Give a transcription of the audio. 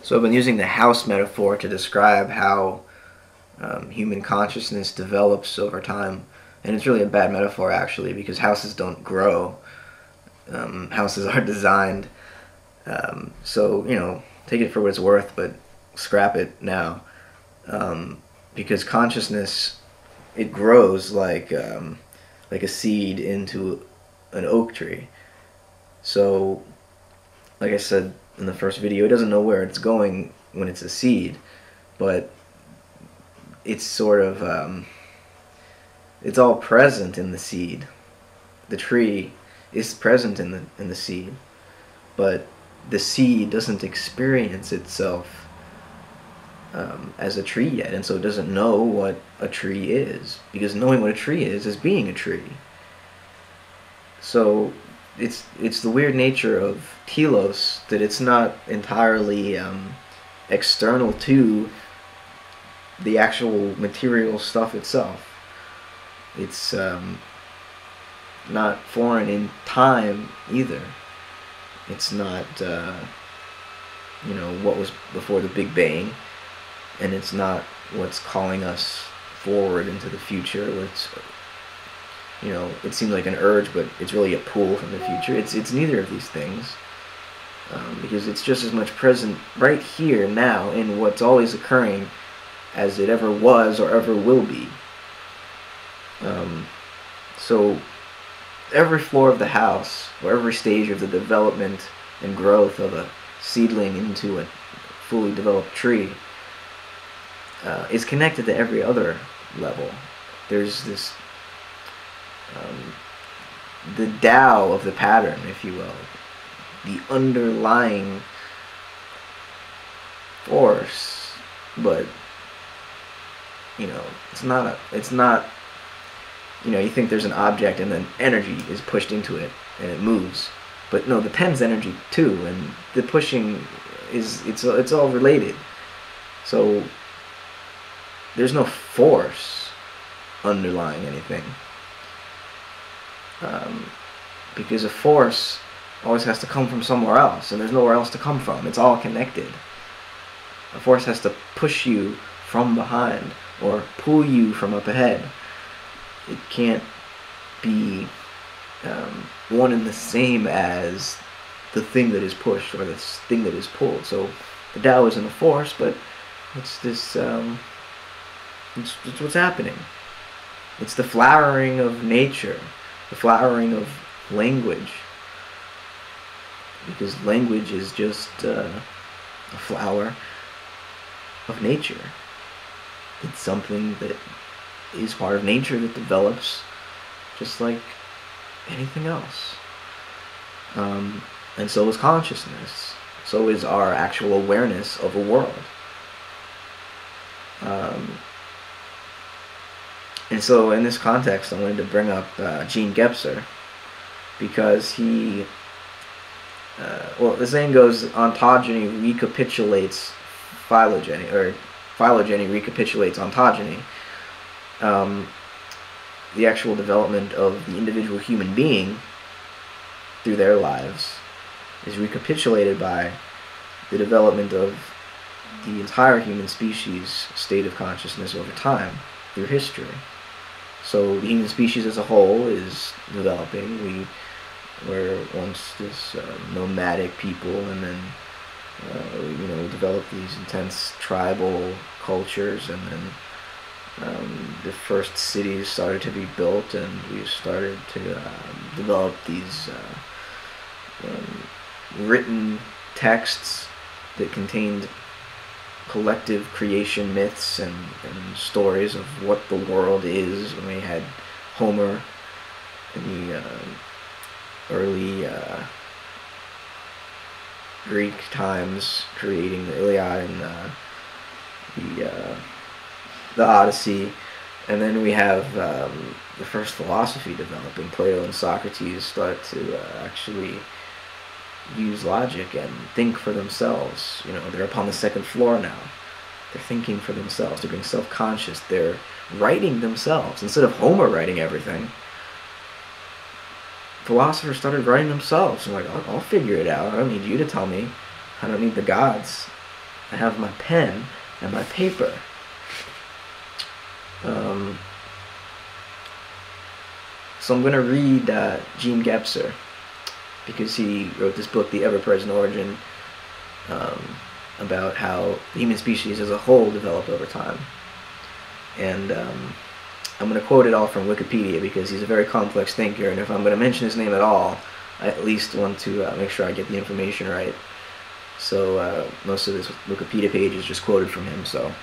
So I've been using the house metaphor to describe how human consciousness develops over time. And it's really a bad metaphor, actually, because houses don't grow. Houses are designed. So, take it for what it's worth, but scrap it now. Because consciousness, it grows like a seed into an oak tree. So, like I said in the first video, it doesn't know where it's going when it's a seed, but it's sort of, it's all present in the seed. The tree is present in the seed, but the seed doesn't experience itself as a tree yet, and so it doesn't know what a tree is, because knowing what a tree is being a tree. So it's the weird nature of telos that it's not entirely external to the actual material stuff itself. It's not foreign in time either. It's not what was before the Big Bang, and it's not what's calling us forward into the future. It's it seems like an urge, but it's really a pull from the future. It's neither of these things, because it's just as much present right here now in what's always occurring as it ever was or ever will be. So every floor of the house, or every stage of the development and growth of a seedling into a fully developed tree, is connected to every other level. There's this the Tao of the pattern, if you will, the underlying force, but it's not you think there's an object and then energy is pushed into it and it moves, but no, the pen's energy too, and the pushing it's all related. So there's no force underlying anything, because a force always has to come from somewhere else, and there's nowhere else to come from. It's all connected. A force has to push you from behind or pull you from up ahead. It can't be one and the same as the thing that is pushed or the thing that is pulled. So the Tao isn't a force, but it's this it's what's happening. It's the flowering of nature, the flowering of language, because language is just a flower of nature. It's something that is part of nature that develops just like anything else. And so is consciousness. So is our actual awareness of a world. And so in this context, I wanted to bring up Jean Gebser, because he, the saying goes, ontogeny recapitulates phylogeny, or phylogeny recapitulates ontogeny. The actual development of the individual human being through their lives is recapitulated by the development of the entire human species state of consciousness over time, through history. So the human species as a whole is developing. We were once this nomadic people, and then we developed these intense tribal cultures, and then the first cities started to be built, and we started to develop these written texts that contained collective creation myths and stories of what the world is. When we had Homer in the early Greek times creating the Iliad and the Odyssey, and then we have the first philosophy developing. Plato and Socrates start to actually use logic and think for themselves. They're upon the second floor now. They're thinking for themselves. They're being self-conscious. They're writing themselves. Instead of Homer writing everything, philosophers started writing themselves. I'm like, I'll figure it out. I don't need you to tell me. I don't need the gods. I have my pen and my paper. So I'm going to read Jean Gebser, because he wrote this book, The Ever-Present Origin, about how the human species as a whole developed over time. And I'm going to quote it all from Wikipedia, because he's a very complex thinker, and if I'm going to mention his name at all, I at least want to make sure I get the information right. So most of this Wikipedia page is just quoted from him, so